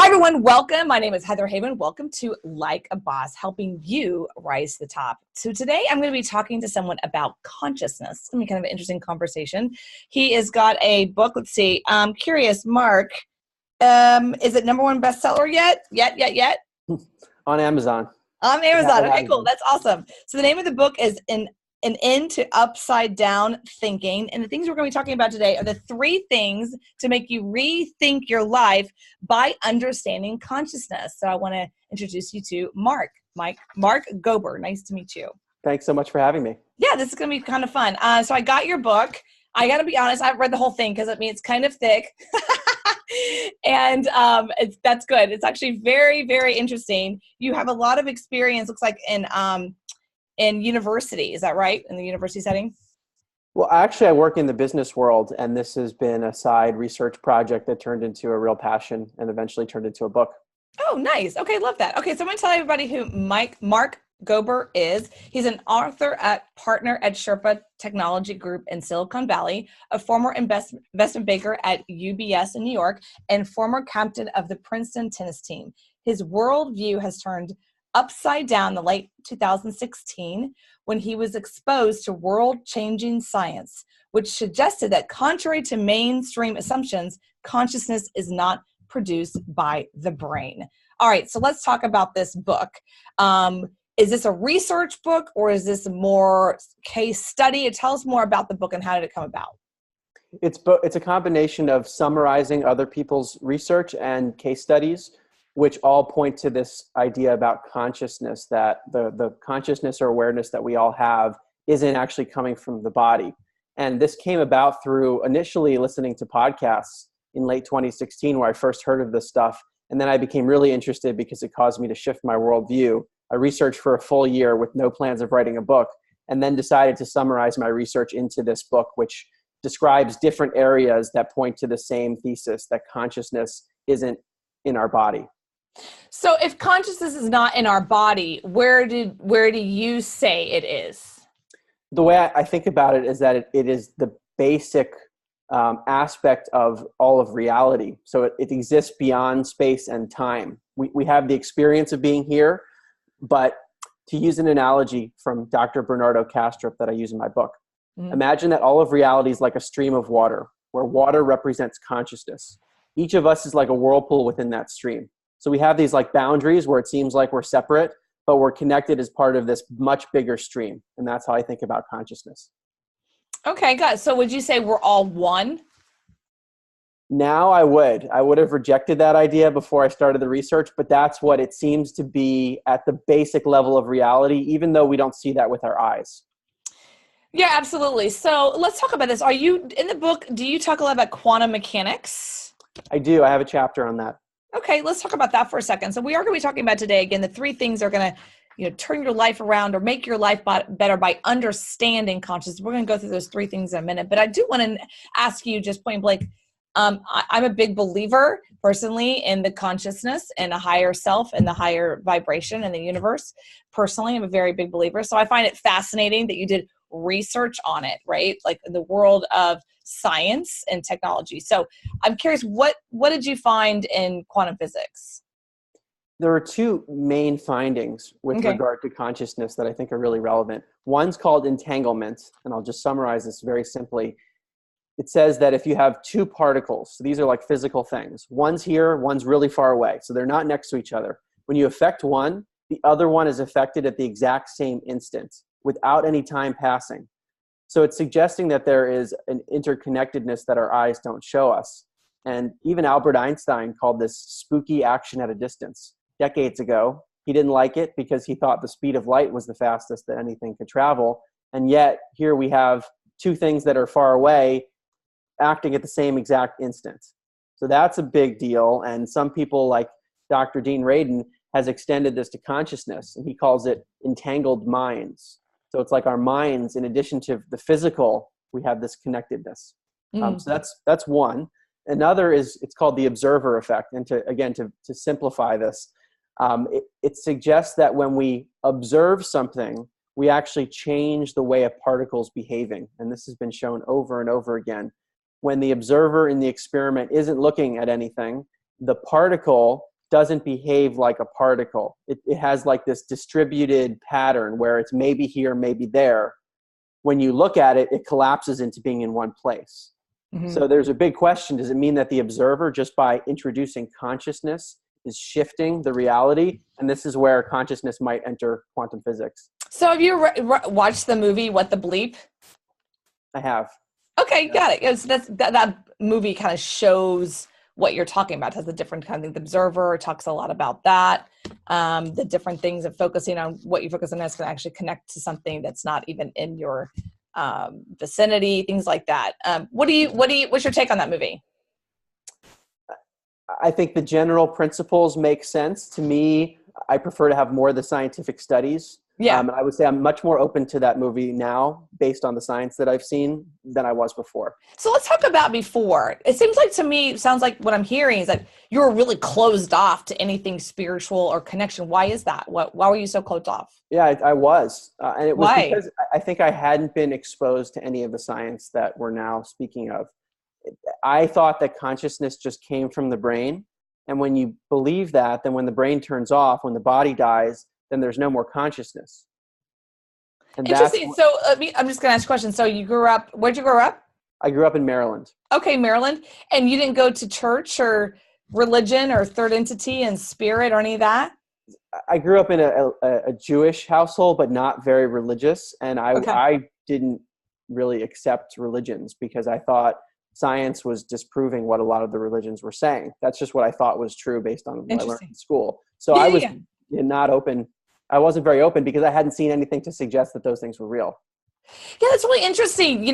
Hi, everyone. Welcome. My name is Heather Haven. Welcome to Like a Boss, helping you rise to the top. So today I'm going to be talking to someone about consciousness. It's going to be kind of an interesting conversation. He has got a book. Let's see. I'm curious, Mark, is it #1 bestseller yet? Yet? On Amazon. On Amazon. Okay, cool. That's awesome. So the name of the book is An End to Upside Down Thinking. And the things we're going to be talking about today are the 3 things to make you rethink your life by understanding consciousness. So I want to introduce you to Mark Gober. Nice to meet you. Thanks so much for having me. Yeah, this is going to be kind of fun. So I got your book. I got to be honest, I haven't read the whole thing because it's kind of thick. And that's good. It's actually very, very interesting. You have a lot of experience, looks like, in university. Is that right? In the university setting? Well, actually, I work in the business world, and this has been a side research project that turned into a real passion and eventually turned into a book. Oh, nice. Okay, love that. Okay, so I'm going to tell everybody who Mark Gober is. He's an author partner at Sherpa Technology Group in Silicon Valley, a former investment banker at UBS in New York, and former captain of the Princeton tennis team. His worldview has turned upside down in the late 2016 when he was exposed to world-changing science, which suggested that contrary to mainstream assumptions, consciousness is not produced by the brain. All right, so let's talk about this book. Is this a research book or is this more case study? Tell us more about the book and how did it come about? It's a combination of summarizing other people's research and case studies, which all point to this idea about consciousness, that the consciousness or awareness that we all have isn't actually coming from the body. And this came about through initially listening to podcasts in late 2016, where I first heard of this stuff. And then I became really interested because it caused me to shift my worldview. I researched for a full year with no plans of writing a book, and then decided to summarize my research into this book, which describes different areas that point to the same thesis, that consciousness isn't in our body. So if consciousness is not in our body, where do you say it is? The way I think about it is that it is the basic aspect of all of reality. So it exists beyond space and time. We have the experience of being here, but to use an analogy from Dr. Bernardo Kastrup that I use in my book, imagine that all of reality is like a stream of water, where water represents consciousness. Each of us is like a whirlpool within that stream. So we have these like boundaries where it seems like we're separate, but we're connected as part of this much bigger stream. And that's how I think about consciousness. Okay, good. So would you say we're all one? Now I would have rejected that idea before I started the research, but that's what it seems to be at the basic level of reality, even though we don't see that with our eyes. Yeah, absolutely. So let's talk about this. Are you, in the book, do you talk a lot about quantum mechanics? I do. I have a chapter on that. Okay, let's talk about that for a second. So we are going to be talking about today, again, the 3 things that are going to turn your life around or make your life better by understanding consciousness. We're going to go through those 3 things in a minute. But I do want to ask you just point blank, I'm a big believer personally in the consciousness and a higher self and the higher vibration in the universe. Personally, I'm a very big believer. So I find it fascinating that you did research on it, right? Like in the world of science and technology. So I'm curious, what did you find in quantum physics? There are 2 main findings with regard to consciousness that I think are really relevant. One's called entanglement, and I'll just summarize this very simply. It says that if you have 2 particles, so these are like physical things, one's here, one's really far away, so they're not next to each other. When you affect one, the other one is affected at the exact same instant without any time passing. So it's suggesting that there is an interconnectedness that our eyes don't show us. And even Albert Einstein called this spooky action at a distance. Decades ago, he didn't like it because he thought the speed of light was the fastest that anything could travel. And yet here we have 2 things that are far away acting at the same exact instant. So that's a big deal. And some people like Dr. Dean Radin has extended this to consciousness, and he calls it entangled minds. So it's like our minds, in addition to the physical, we have this connectedness. So that's one. Another is, it's called the observer effect. And to simplify this, it suggests that when we observe something, we actually change the way a particle's behaving. And this has been shown over and over again. When the observer in the experiment isn't looking at anything, the particle doesn't behave like a particle. It has like this distributed pattern where it's maybe here, maybe there. When you look at it, it collapses into being in one place. Mm-hmm. So there's a big question. Does it mean that the observer, just by introducing consciousness, is shifting the reality? And this is where consciousness might enter quantum physics. So have you watched the movie What the Bleep? I have. Okay, got it. That movie kind of shows what you're talking about. It has a different kind of thing. The observer talks a lot about that. The different things of focusing on what you focus on is going to actually connect to something that's not even in your vicinity, things like that. What's your take on that movie? I think the general principles make sense. To me, I prefer to have more of the scientific studies. Yeah. And I would say I'm much more open to that movie now based on the science that I've seen than I was before. So let's talk about before. It seems like to me, sounds like what I'm hearing is that you were really closed off to anything spiritual or connection. Why is that? Why were you so closed off? Yeah, I was. And it was because I think I hadn't been exposed to any of the science that we're now speaking of. I thought that consciousness just came from the brain. And when you believe that, then when the brain turns off, when the body dies, then there's no more consciousness. And interesting. So I'm just going to ask a question. So you grew up, where'd you grow up? I grew up in Maryland. Okay, Maryland. And you didn't go to church or religion or third entity and spirit or any of that? I grew up in a Jewish household, but not very religious. And I didn't really accept religions because I thought science was disproving what a lot of the religions were saying. That's just what I thought was true based on what I learned in school. So I was not open. I wasn't very open because I hadn't seen anything to suggest that those things were real. Yeah, that's really interesting,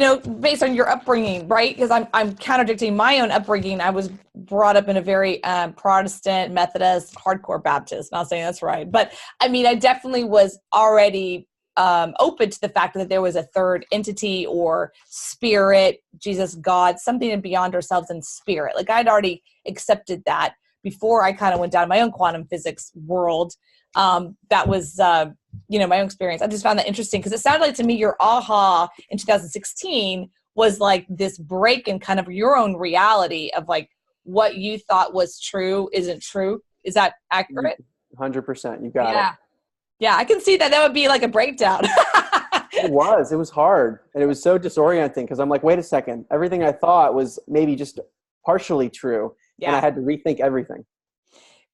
based on your upbringing, right? Because I'm contradicting my own upbringing. I was brought up in a very Protestant, Methodist, hardcore Baptist. Not saying that's right. But I mean, I definitely was already open to the fact that there was a third entity or spirit, Jesus, God, something beyond ourselves and spirit. Like I'd already accepted that before I kind of went down my own quantum physics world. That was, my own experience. I just found that interesting because it sounded like to me your aha in 2016 was like this break in kind of your own reality of like what you thought was true isn't true. Is that accurate? 100%. You got it. Yeah, I can see that. That would be like a breakdown. It was hard. And it was so disorienting because I'm like, wait a second. Everything I thought was maybe just partially true. Yeah. And I had to rethink everything.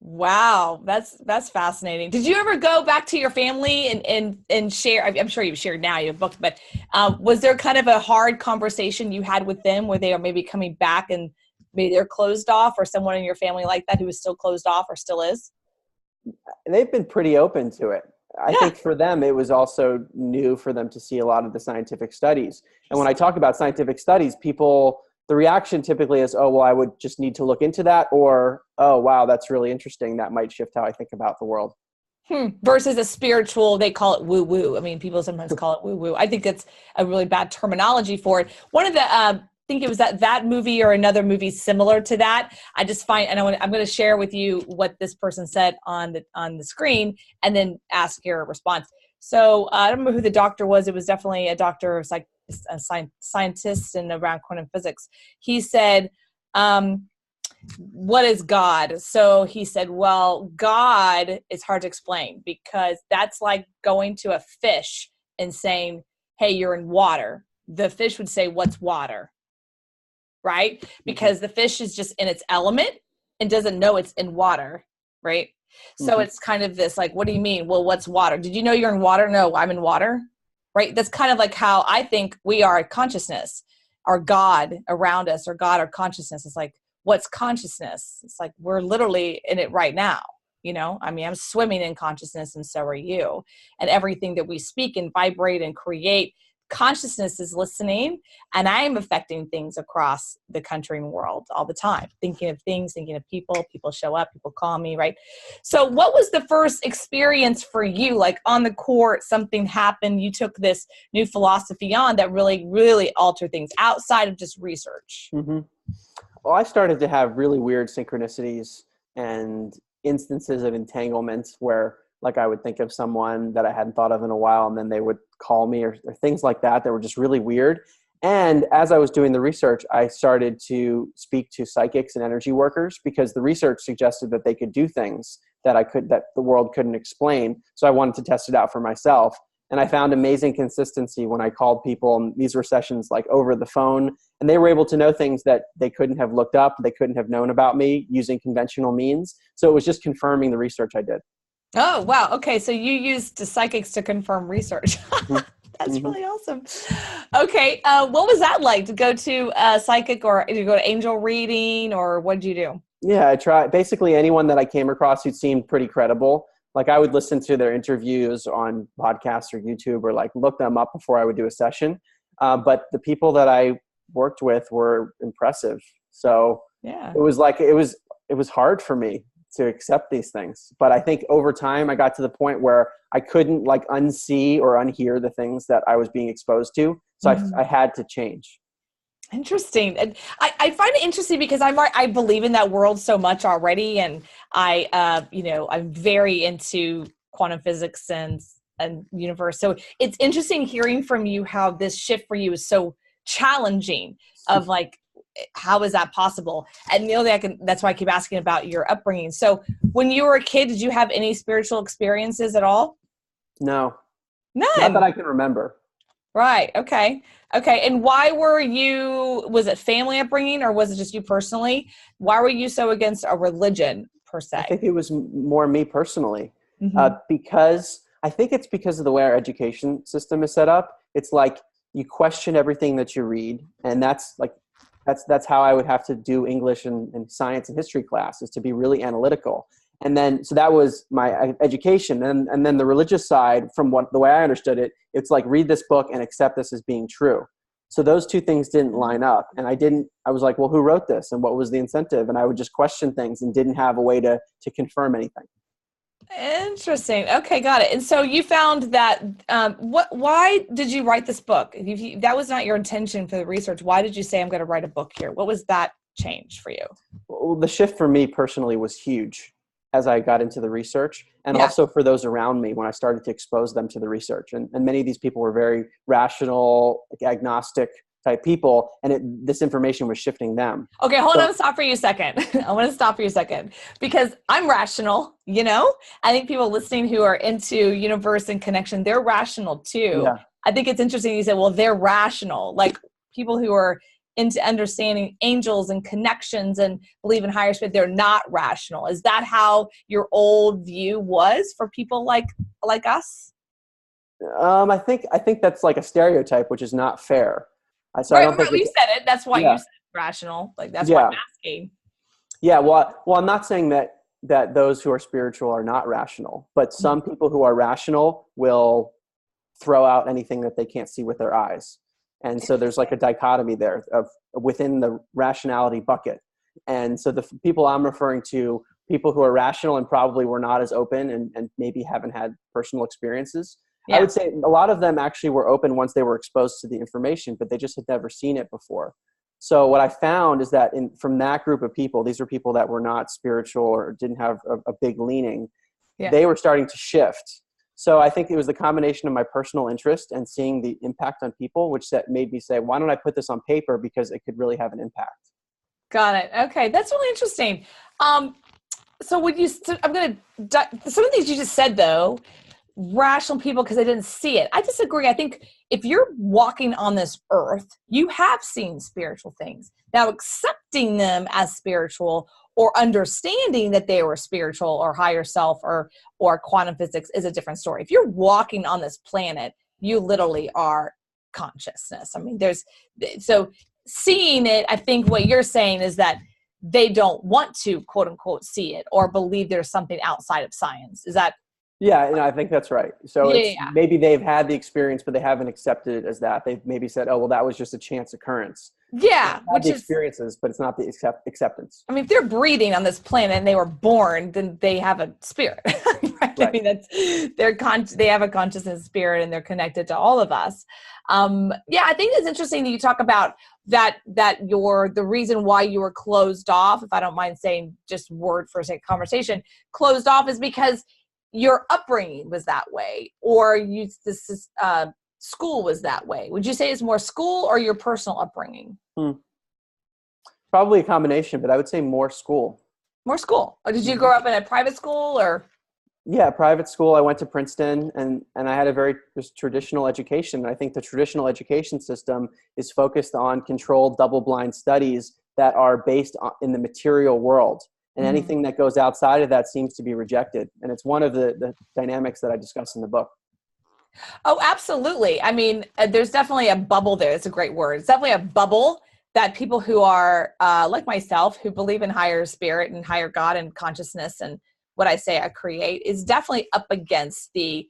Wow. That's fascinating. Did you ever go back to your family and share? I'm sure you've shared now, you've booked, but was there kind of a hard conversation you had with them where they are maybe coming back and maybe they're closed off, or someone in your family like that who is still closed off or still is? They've been pretty open to it. I think for them, it was also new for them to see a lot of the scientific studies. And when I talk about scientific studies, the reaction typically is, oh, well, I would just need to look into that. Or, oh, wow, that's really interesting. That might shift how I think about the world. Versus a spiritual, they call it woo-woo. I mean, people sometimes call it woo-woo. I think it's a really bad terminology for it. One of the, I think it was that movie or another movie similar to that. I just find, and I'm going to share with you what this person said on the screen and then ask your response. So I don't remember who the doctor was. It was definitely a doctor of a scientist and around quantum physics. He said, what is God? So he said, well, God is hard to explain because that's like going to a fish and saying, hey, you're in water. The fish would say, what's water? Right? Because the fish is just in its element and doesn't know it's in water. Right? So it's kind of this like, what do you mean? Well, what's water? Did you know you're in water? No, I'm in water. Right? That's kind of like how I think we are consciousness, our God around us, or God or consciousness. It's like, what's consciousness? It's like, we're literally in it right now. I mean, I'm swimming in consciousness and so are you. And everything that we speak and vibrate and create, consciousness is listening, and I am affecting things across the country and world all the time, thinking of things, thinking of people show up, people call me, right? So what was the first experience for you? Like on the court, something happened, you took this new philosophy on that really, really altered things outside of just research. Well, I started to have really weird synchronicities and instances of entanglements where like I would think of someone that I hadn't thought of in a while and then they would call me or things like that were just really weird. And as I was doing the research, I started to speak to psychics and energy workers because the research suggested that they could do things that the world couldn't explain. So I wanted to test it out for myself. And I found amazing consistency when I called people. And these were sessions like over the phone, and they were able to know things that they couldn't have looked up, they couldn't have known about me using conventional means. So it was just confirming the research I did. Oh, wow. Okay. So you used the psychics to confirm research. That's really awesome. Okay. What was that like to go to a psychic, or did you go to angel reading, or what did you do? Yeah, I tried. Basically, anyone that I came across who seemed pretty credible, like I would listen to their interviews on podcasts or YouTube, or like look them up before I would do a session. But the people that I worked with were impressive. So Yeah. it was like, it was hard for me to accept these things. But I think over time I got to the point where I couldn't like unsee or unhear the things that I was being exposed to. So I had to change. Interesting. And I find it interesting because I believe in that world so much already. And I'm very into quantum physics and universe. So it's interesting hearing from you how this shift for you is so challenging of like, how is that possible? And the only that's why I keep asking about your upbringing. So when you were a kid, did you have any spiritual experiences at all? No. None. Not that I can remember. Right. Okay. And why was it family upbringing, or was it just you personally? Why were you so against a religion per se? I think it was more me personally, Mm-hmm. because I think it's because of the way our education system is set up. It's like you question everything that you read, and that's how I would have to do English and science and history class, is to be really analytical. And then, so that was my education. And then the religious side, from the way I understood it, it's like, read this book and accept this as being true. So those two things didn't line up. And I was like, well, who wrote this? And what was the incentive? And I would just question things and didn't have a way to confirm anything. Interesting. Okay, got it. And so you found that, why did you write this book? That was not your intention for the research. Why did you say, I'm going to write a book here? What was that change for you? Well, the shift for me personally was huge as I got into the research, and also for those around me when I started to expose them to the research. And many of these people were very rational, agnostic type people, and this information was shifting them. Okay, hold on, stop for you a second. I want to stop for you a second because I'm rational, I think people listening who are into universe and connection, they're rational too. Yeah. I think it's interesting you said, well, they're rational. Like people who are into understanding angels and connections and believe in higher spirit, they're not rational. Is that how your old view was for people like us? I think that's like a stereotype, which is not fair. So right, I don't think you said it. That's why you said rational. Like that's why I'm asking. Yeah. Well, I'm not saying that those who are spiritual are not rational, but some people who are rational will throw out anything that they can't see with their eyes. And so there's like a dichotomy there of within the rationality bucket. And so the people I'm referring to, people who are rational and probably were not as open and maybe haven't had personal experiences. Yeah. I would say a lot of them actually were open once they were exposed to the information, but they just had never seen it before. So what I found is that from that group of people, these are people that were not spiritual or didn't have a big leaning. Yeah. They were starting to shift. So I think it was the combination of my personal interest and seeing the impact on people, which made me say, why don't I put this on paper? Because it could really have an impact. Got it. Okay. That's really interesting. So I'm going to, some of these you just said though, rational people because they didn't see it. I disagree. I think if you're walking on this earth, you have seen spiritual things. Now, accepting them as spiritual or understanding that they were spiritual or higher self or quantum physics is a different story. If you're walking on this planet, you literally are consciousness. I mean, so seeing it, I think what you're saying is that they don't want to quote unquote see it or believe there's something outside of science. Is that? Yeah, I think that's right. So maybe they've had the experience, but they haven't accepted it as that. They've maybe said, oh, well, that was just a chance occurence. Yeah. Which is experiences, but it's not the acceptance. I mean, if they're breathing on this planet and they were born, then they have a spirit. Right? I mean, they have a consciousness, spirit, and they're connected to all of us. I think it's interesting that you talk about that the reason why you were closed off, if I don't mind saying just word for sake conversation, closed off is because your upbringing was that way, or school was that way? Would you say it's more school or your personal upbringing? Probably a combination, but I would say more school. More school. Or did you grow up in a private school or? Yeah, private school. I went to Princeton, and I had a very just traditional education. I think the traditional education system is focused on controlled double-blind studies that are based in the material world. And anything that goes outside of that seems to be rejected. And it's one of the dynamics that I discuss in the book. Oh, absolutely. I mean, there's definitely a bubble there. It's a great word. It's definitely a bubble that people who are like myself, who believe in higher spirit and higher God and consciousness and what I say I create, is definitely up against the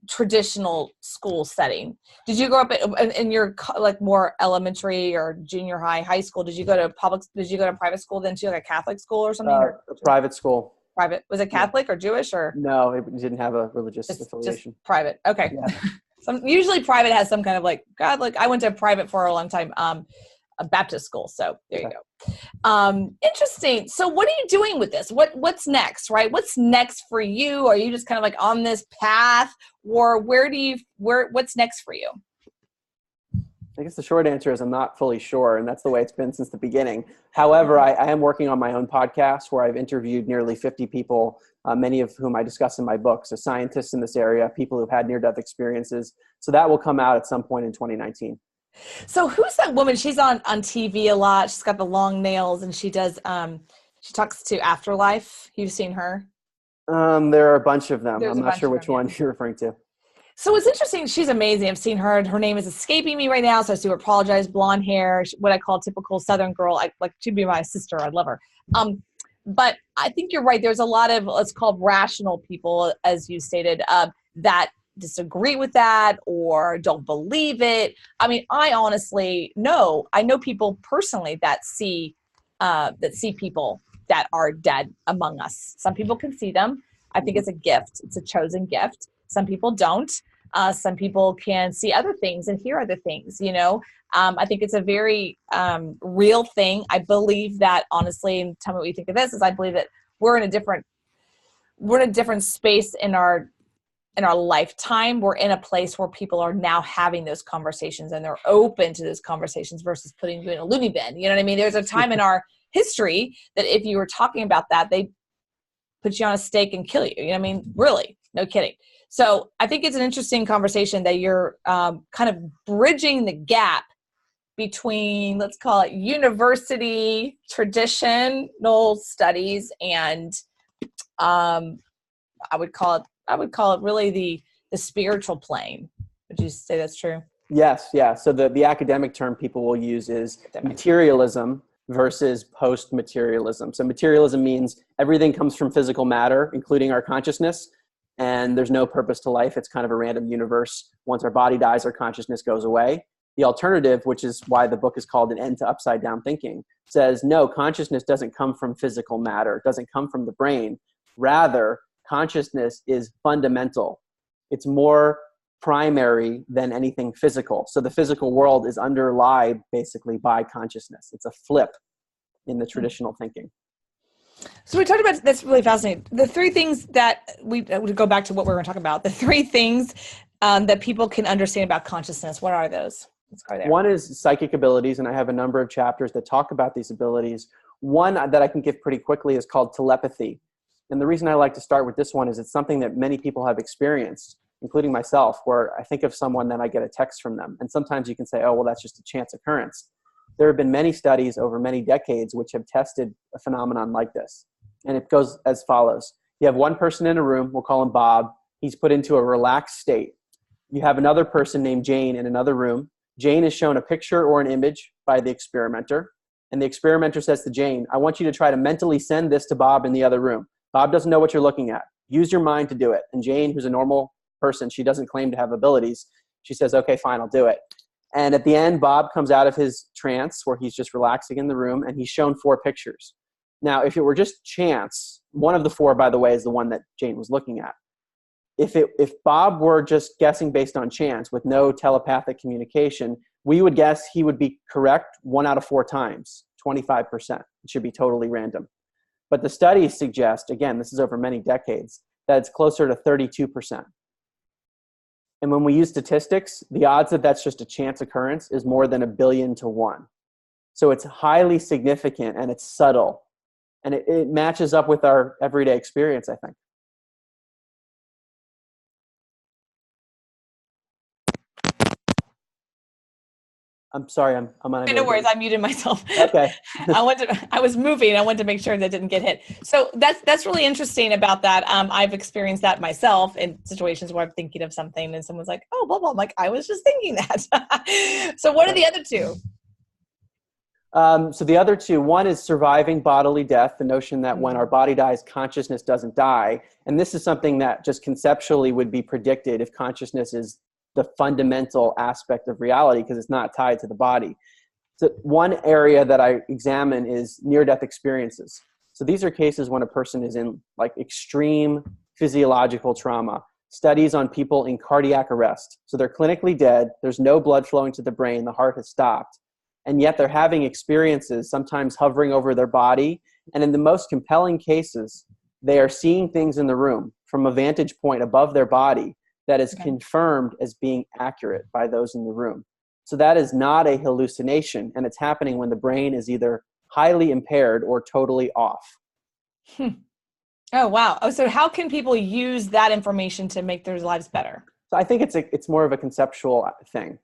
traditional school setting. Did you grow up in your like more elementary or junior high school? Did you go to private school then too, like a Catholic school or something? A private school. Private. Was it Catholic or Jewish or? No, it didn't have a religious affiliation. Just private. Okay. Yeah. Usually private has some kind of like, God, like I went to private for a long time, a Baptist school. So there you go. Interesting. So what are you doing with this? What's next, right? What's next for you? Are you just kind of like on this path, or what's next for you? I guess the short answer is I'm not fully sure, and that's the way it's been since the beginning. However, I am working on my own podcast where I've interviewed nearly 50 people, many of whom I discuss in my book. So scientists in this area, people who've had near-death experiences. So that will come out at some point in 2019. So who's that woman? She's on TV a lot. She's got the long nails, and she does. She talks to Afterlife. You've seen her? There are a bunch of them. I'm not sure which one you're referring to. So it's interesting. She's amazing. I've seen her. Her name is escaping me right now, so I do apologize. Blonde hair, what I call a typical Southern girl. I like to be my sister. I love her. But I think you're right. There's a lot of, let's call rational people, as you stated, that disagree with that or don't believe it. I mean, I honestly know. I know people personally that see people that are dead among us. Some people can see them. I think it's a gift. It's a chosen gift. Some people don't. Some people can see other things and hear other things, you know. I think it's a very real thing. I believe that, honestly, and tell me what you think of this, is I believe that we're in a different space in our lifetime. We're in a place where people are now having those conversations and they're open to those conversations versus putting you in a loony bin. You know what I mean? There's a time in our history that if you were talking about that, they put you on a stake and kill you. You know what I mean? Really, no kidding. So I think it's an interesting conversation that you're kind of bridging the gap between, let's call it, university traditional studies and I would call it really the spiritual plane. Would you say that's true? Yes. Yeah. So the academic term people will use is materialism versus post-materialism. So materialism means everything comes from physical matter, including our consciousness, and there's no purpose to life. It's kind of a random universe. Once our body dies, our consciousness goes away. The alternative, which is why the book is called An End to Upside Down Thinking, says, no, consciousness doesn't come from physical matter. It doesn't come from the brain. Rather, consciousness is fundamental. It's more primary than anything physical. So the physical world is underlied basically by consciousness. It's a flip in the traditional thinking. So we talked about, that's really fascinating. The three things that we go back to what we were talking about, the three things that people can understand about consciousness. What are those? Let's go there. One is psychic abilities, and I have a number of chapters that talk about these abilities. One that I can give pretty quickly is called telepathy. And the reason I like to start with this one is it's something that many people have experienced, including myself, where I think of someone, then I get a text from them. And sometimes you can say, oh, well, that's just a chance occurrence. There have been many studies over many decades which have tested a phenomenon like this. And it goes as follows. You have one person in a room, we'll call him Bob. He's put into a relaxed state. You have another person named Jane in another room. Jane is shown a picture or an image by the experimenter. And the experimenter says to Jane, I want you to try to mentally send this to Bob in the other room. Bob doesn't know what you're looking at. Use your mind to do it. And Jane, who's a normal person, she doesn't claim to have abilities. She says, okay, fine, I'll do it. And at the end, Bob comes out of his trance where he's just relaxing in the room, and he's shown 4 pictures. Now, if it were just chance, one of the 4, by the way, is the one that Jane was looking at. If Bob were just guessing based on chance with no telepathic communication, we would guess he would be correct 1 out of 4 times, 25%. It should be totally random. But the studies suggest, again, this is over many decades, that it's closer to 32%. And when we use statistics, the odds that that's just a chance occurrence is more than 1,000,000,000 to 1. So it's highly significant and it's subtle. And it matches up with our everyday experience, I think. I'm sorry, I'm unable. No worries, I muted myself. Okay. I was moving. I wanted to make sure that didn't get hit. So that's really interesting about that. I've experienced that myself in situations where I'm thinking of something and someone's like, "Oh, blah blah." I'm like, "I was just thinking that." So what are the other two? So the other two, one is surviving bodily death, the notion that when our body dies, consciousness doesn't die. And this is something that just conceptually would be predicted if consciousness is the fundamental aspect of reality because it's not tied to the body. So one area that I examine is near-death experiences. So these are cases when a person is in like extreme physiological trauma. Studies on people in cardiac arrest. So they're clinically dead. There's no blood flowing to the brain. The heart has stopped. And yet they're having experiences, sometimes hovering over their body. And in the most compelling cases, they are seeing things in the room from a vantage point above their body that is confirmed as being accurate by those in the room. So that is not a hallucination, and it's happening when the brain is either highly impaired or totally off. Oh, wow. Oh, so how can people use that information to make their lives better? So I think it's more of a conceptual thing.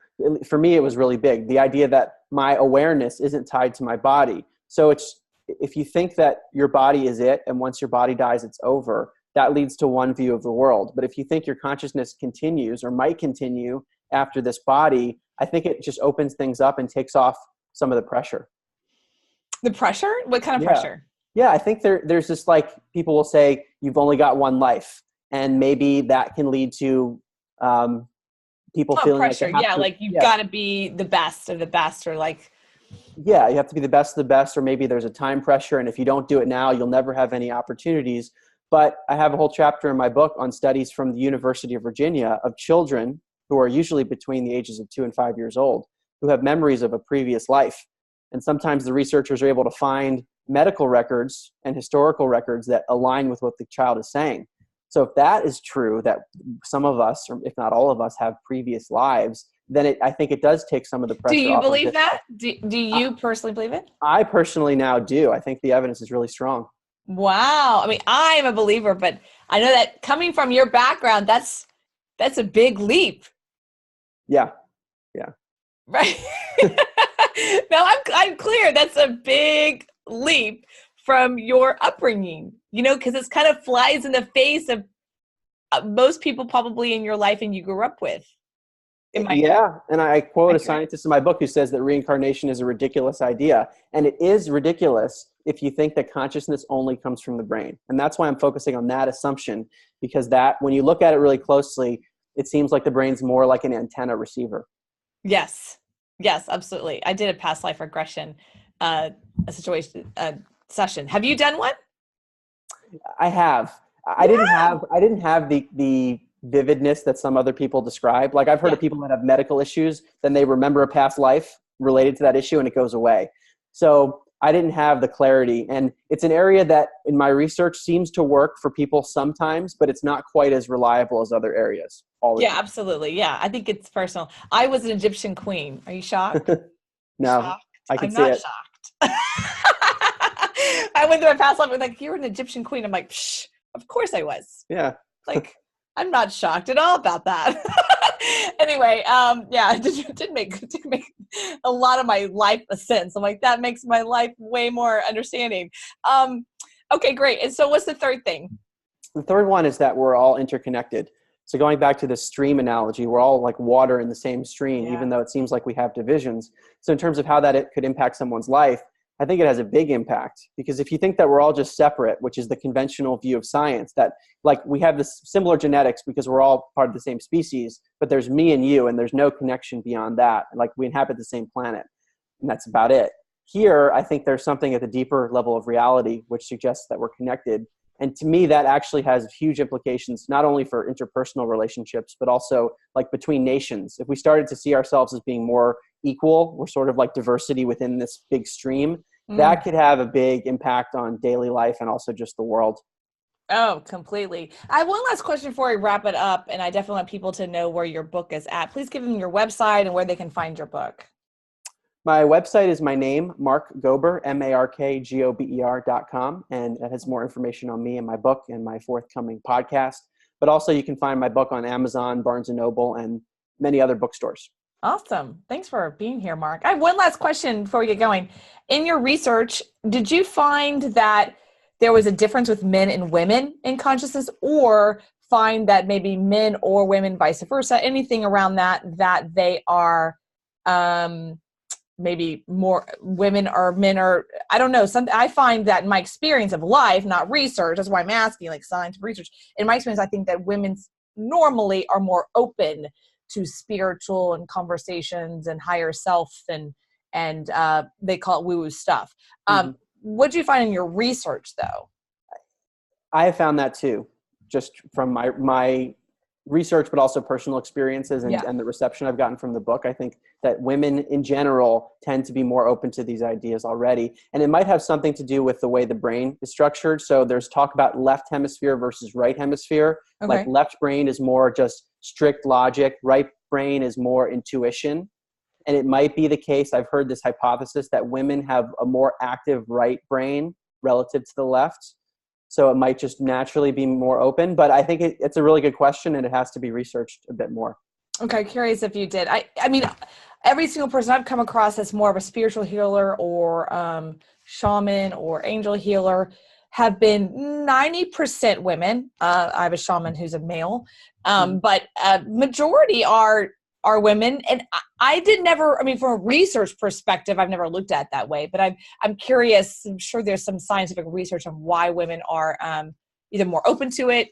For me, it was really big. The idea that my awareness isn't tied to my body. So if you think that your body is it, and once your body dies, it's over, that leads to one view of the world. But if you think your consciousness continues or might continue after this body, I think it just opens things up and takes off some of the pressure. The pressure? What kind of pressure? Yeah, I think there's this, like, people will say, you've only got one life. And maybe that can lead to people feeling pressure. like, like you've got to be the best of the best, or like. Yeah, you have to be the best of the best, or maybe there's a time pressure. And if you don't do it now, you'll never have any opportunities. But I have a whole chapter in my book on studies from the University of Virginia of children who are usually between the ages of 2 and 5 years old, who have memories of a previous life. And sometimes the researchers are able to find medical records and historical records that align with what the child is saying. So if that is true, that some of us, or if not all of us, have previous lives, then I think it does take some of the pressure off. Do you believe that? Do you personally believe it? I personally now do. I think the evidence is really strong. Wow. I mean, I'm a believer, but I know that coming from your background, that's a big leap. Yeah. Right. No, I'm clear. That's a big leap from your upbringing, because it's kind of flies in the face of most people probably in your life and you grew up with. And I quote a scientist in my book who says that reincarnation is a ridiculous idea. And it is ridiculous if you think that consciousness only comes from the brain. And that's why I'm focusing on that assumption, because that, when you look at it really closely, it seems like the brain's more like an antenna receiver. Yes, absolutely. I did a past life regression session. Have you done one? I have. I didn't have the vividness that some other people describe. Like, I've heard of people that have medical issues, then they remember a past life related to that issue and it goes away. So I didn't have the clarity. And it's an area that in my research seems to work for people sometimes, but it's not quite as reliable as other areas. Absolutely. Yeah, I think it's personal. I was an Egyptian queen. Are you shocked? No, shocked? I can see it. Shocked. I went through my past life and like, you're an Egyptian queen. I'm like, psh, of course I was. Yeah. Like, I'm not shocked at all about that. Anyway, it did make a lot of my life a sense. I'm like, that makes my life way more understanding. Okay, great. And so what's the third thing? The third one is that we're all interconnected. So going back to the stream analogy, we're all like water in the same stream, even though it seems like we have divisions. So in terms of how it could impact someone's life, I think it has a big impact, because if you think that we're all just separate, which is the conventional view of science, that like we have this similar genetics because we're all part of the same species, but there's me and you and there's no connection beyond that. Like, we inhabit the same planet and that's about it. Here, I think there's something at the deeper level of reality which suggests that we're connected. And to me, that actually has huge implications, not only for interpersonal relationships, but also like between nations. If we started to see ourselves as being more equal, we're sort of like diversity within this big stream, that could have a big impact on daily life and also just the world. Oh, completely. I have one last question before we wrap it up, and I definitely want people to know where your book is at. Please give them your website and where they can find your book. My website is my name, Mark Gober, MarkGober.com, and it has more information on me and my book and my forthcoming podcast. But also you can find my book on Amazon, Barnes & Noble, and many other bookstores. Awesome. Thanks for being here, Mark. I have one last question before we get going. In your research, did you find that there was a difference with men and women in consciousness, or find that maybe men or women, vice versa, anything around that they are maybe more women or men, or I don't know, something I find that in my experience of life, not research, that's why I'm asking, like scientific research. In my experience, I think that women normally are more open to spiritual and conversations and higher self, and they call it woo-woo stuff. What do you find in your research, though? I have found that too, just from my research, but also personal experiences and the reception I've gotten from the book. I think that women in general tend to be more open to these ideas already. And it might have something to do with the way the brain is structured. So there's talk about left hemisphere versus right hemisphere. Okay. Like left brain is more just strict logic. Right brain is more intuition. And it might be the case, I've heard this hypothesis, that women have a more active right brain relative to the left. So it might just naturally be more open. But I think it's a really good question, and it has to be researched a bit more. Okay, curious if you did. I mean, every single person I've come across that's more of a spiritual healer or shaman or angel healer have been 90% women. I have a shaman who's a male, but majority are women. And I did never, I mean, from a research perspective, I've never looked at it that way, but I'm curious. I'm sure there's some scientific research on why women are either more open to it.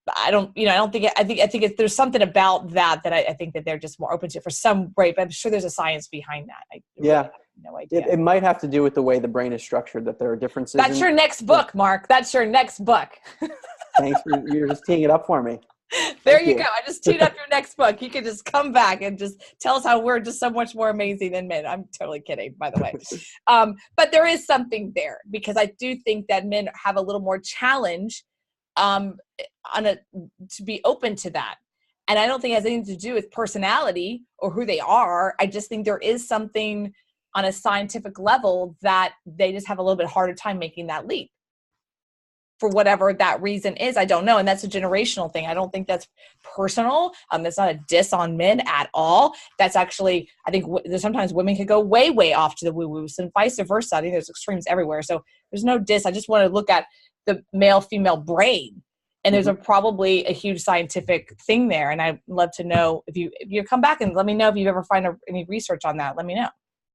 I think there's something about that I think that they're just more open to it for some way, but I'm sure there's a science behind that. I really have no idea. It might have to do with the way the brain is structured, that there are differences. That's your next book, Mark. That's your next book. Thanks you're just teeing it up for me. There you go. I just teed up your next book. You can just come back and just tell us how we're just so much more amazing than men. I'm totally kidding, by the way. But there is something there, because I do think that men have a little more challenge to be open to that. And I don't think it has anything to do with personality or who they are. I just think there is something on a scientific level that they just have a little bit harder time making that leap. For whatever that reason is, I don't know. And that's a generational thing. I don't think that's personal. That's not a diss on men at all. That's actually, I think sometimes women can go way, way off to the woo-woos and vice versa. I think there's extremes everywhere. So there's no diss. I just want to look at the male-female brain. And there's probably a huge scientific thing there. And I'd love to know if you come back and let me know if you ever find any research on that. Let me know.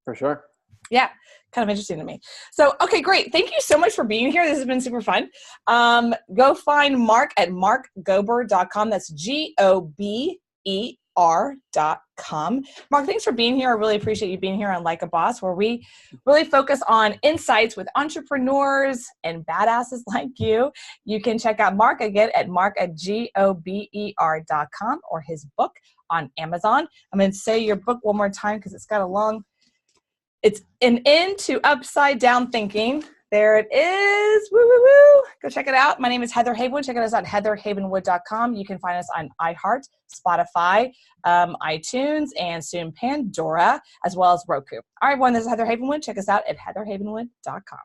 For sure. Yeah. Kind of interesting to me. So, okay, great. Thank you so much for being here. This has been super fun. Go find Mark at markgober.com. That's GOBER.com. Mark, thanks for being here. I really appreciate you being here on Like a Boss, where we really focus on insights with entrepreneurs and badasses like you. You can check out Mark again at mark@GOBER.com, or his book on Amazon. I'm going to say your book one more time because it's got a long... It's An End to Upside Down Thinking. There it is. Woo, woo, woo. Go check it out. My name is Heather Havenwood. Check us out at heatherhavenwood.com. You can find us on iHeart, Spotify, iTunes, and soon Pandora, as well as Roku. All right, everyone, this is Heather Havenwood. Check us out at heatherhavenwood.com.